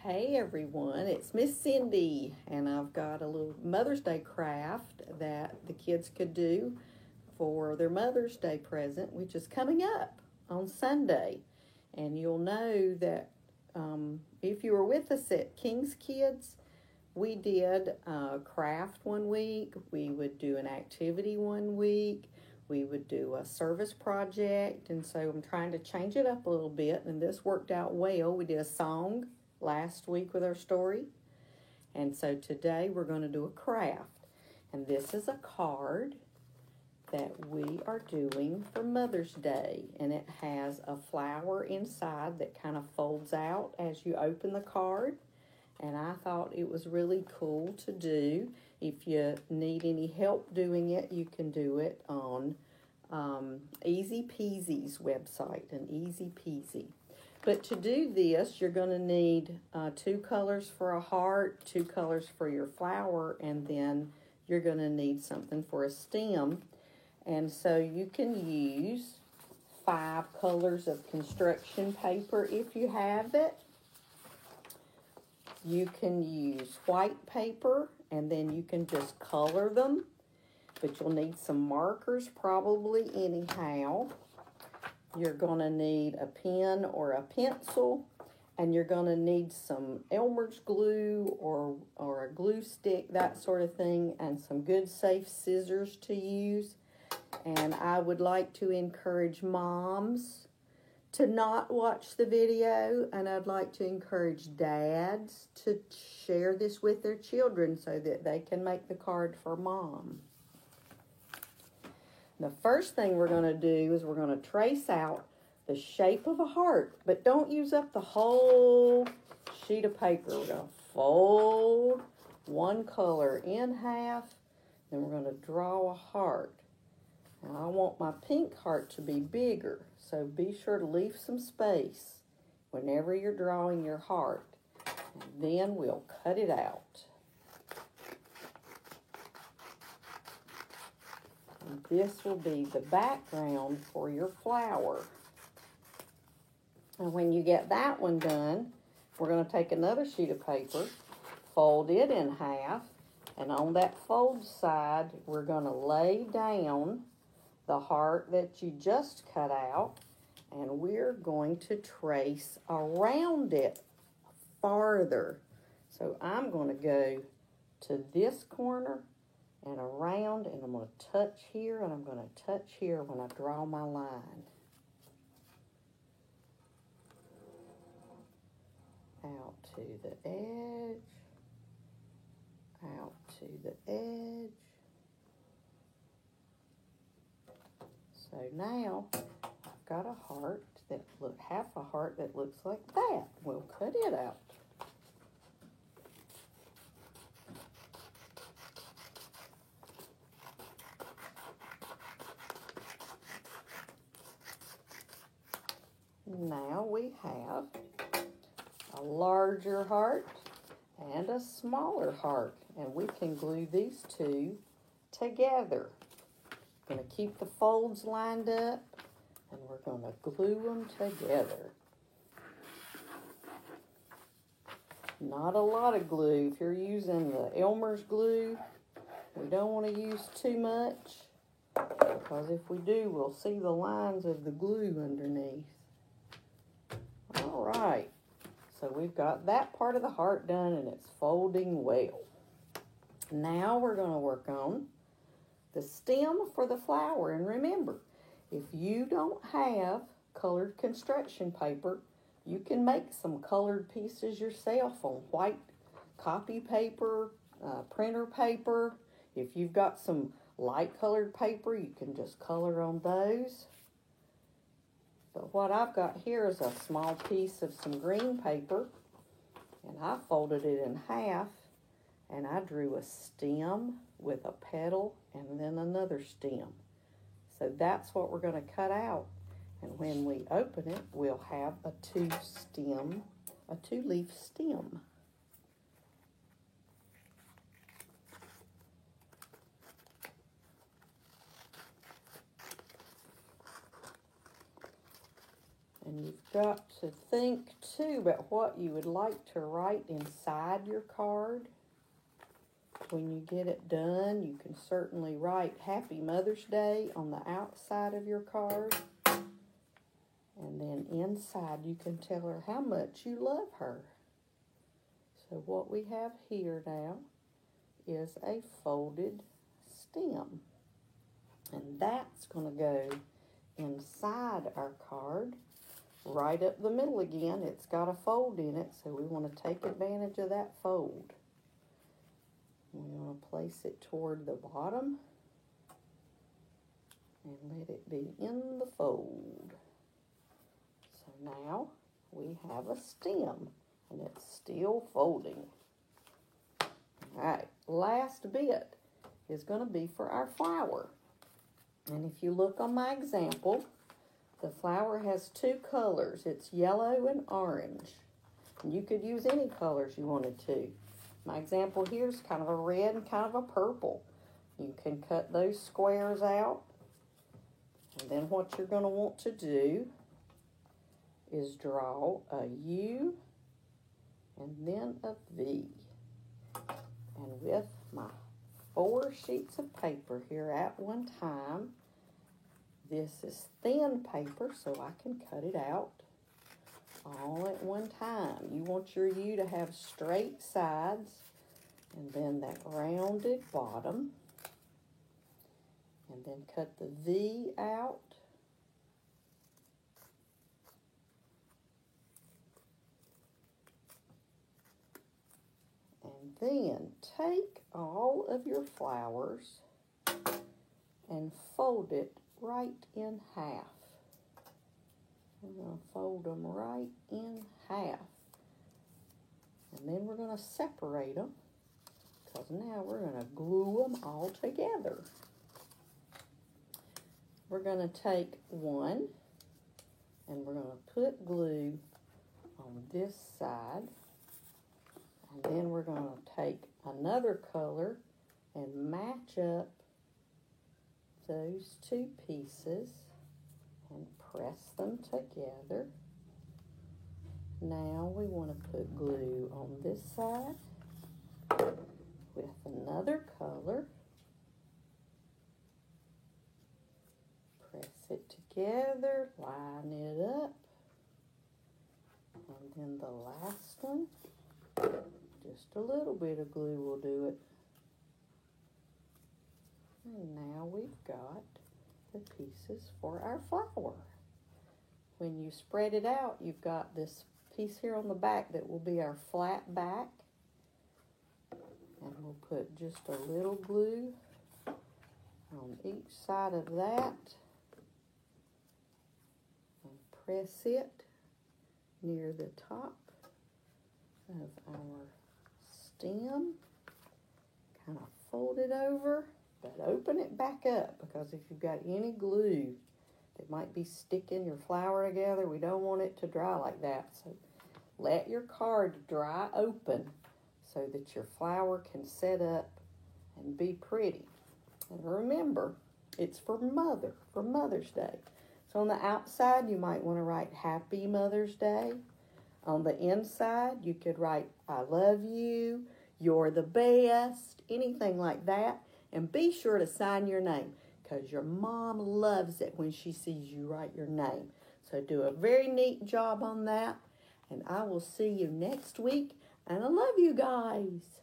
Hey everyone, it's Miss Cindy, and I've got a little Mother's Day craft that the kids could do for their Mother's Day present, which is coming up on Sunday. And you'll know that if you were with us at King's Kids, we did a craft one week, we would do an activity one week, we would do a service project, and so I'm trying to change it up a little bit, and this worked out well. We did a song last week with our story, and so today we're going to do a craft, and this is a card that we are doing for Mother's Day, and it has a flower inside that kind of folds out as you open the card, and I thought it was really cool to do. If you need any help doing it, you can do it on Easy Peasy's website, and Easy Peasy. But to do this, you're going to need 2 colors for a heart, 2 colors for your flower, and then you're going to need something for a stem. And so you can use 5 colors of construction paper if you have it. You can use white paper, and then you can just color them. But you'll need some markers probably anyhow. You're going to need a pen or a pencil, and you're going to need some Elmer's glue or a glue stick, that sort of thing, and some good safe scissors to use. And I would like to encourage moms to not watch the video, and I'd like to encourage dads to share this with their children so that they can make the card for mom. The first thing we're going to do is we're going to trace out the shape of a heart, but don't use up the whole sheet of paper. We're going to fold one color in half, then we're going to draw a heart. Now I want my pink heart to be bigger, so be sure to leave some space whenever you're drawing your heart, and then we'll cut it out. And this will be the background for your flower. And when you get that one done, we're going to take another sheet of paper, fold it in half, and on that fold side, we're going to lay down the heart that you just cut out, and we're going to trace around it farther. So I'm going to go to this corner and around, and I'm going to touch here, and I'm going to touch here when I draw my line. Out to the edge, out to the edge. So now I've got a heart that half a heart that looks like that. We'll cut it out. Now we have a larger heart and a smaller heart, and we can glue these two together. Going to keep the folds lined up, and we're going to glue them together. Not a lot of glue. If you're using the Elmer's glue, we don't want to use too much, because if we do, we'll see the lines of the glue underneath. All right, so we've got that part of the heart done, and it's folding well. Now we're going to work on the stem for the flower. And remember, if you don't have colored construction paper, you can make some colored pieces yourself on white copy paper, printer paper. If you've got some light colored paper, you can just color on those. But what I've got here is a small piece of some green paper, and I folded it in half, and I drew a stem with a petal and then another stem. So that's what we're going to cut out. And when we open it, we'll have a 2-leaf stem. And you've got to think, too, about what you would like to write inside your card. When you get it done, you can certainly write Happy Mother's Day on the outside of your card. And then inside, you can tell her how much you love her. So what we have here now is a folded stem. And that's going to go inside our card, right up the middle again. It's got a fold in it, so we want to take advantage of that fold. We want to place it toward the bottom and let it be in the fold. So now we have a stem, and it's still folding. All right, last bit is going to be for our flower. And if you look on my example, the flower has two colors. It's yellow and orange. And you could use any colors you wanted to. My example here is kind of a red and kind of a purple. You can cut those squares out. And then what you're going to want to do is draw a U and then a V. And with my 4 sheets of paper here at one time, this is thin paper, so I can cut it out all at one time. You want your U to have straight sides and then that rounded bottom. And then cut the V out. And then take all of your flowers and fold it right in half. I'm going to fold them right in half. And then we're going to separate them, because now we're going to glue them all together. We're going to take one, and we're going to put glue on this side. And then we're going to take another color and match up those 2 pieces and press them together. Now we want to put glue on this side with another color. Press it together, line it up. And then the last one, just a little bit of glue will do it. And now we've got the pieces for our flower. When you spread it out, you've got this piece here on the back that will be our flat back. And we'll put just a little glue on each side of that. And press it near the top of our stem. Kind of fold it over, but open it back up, because if you've got any glue that might be sticking your flower together, we don't want it to dry like that. So let your card dry open so that your flower can set up and be pretty. And remember, it's for Mother's Day. So on the outside, you might want to write Happy Mother's Day. On the inside, you could write I love you, you're the best, anything like that. And be sure to sign your name, because your mom loves it when she sees you write your name. So do a very neat job on that. And I will see you next week. And I love you guys.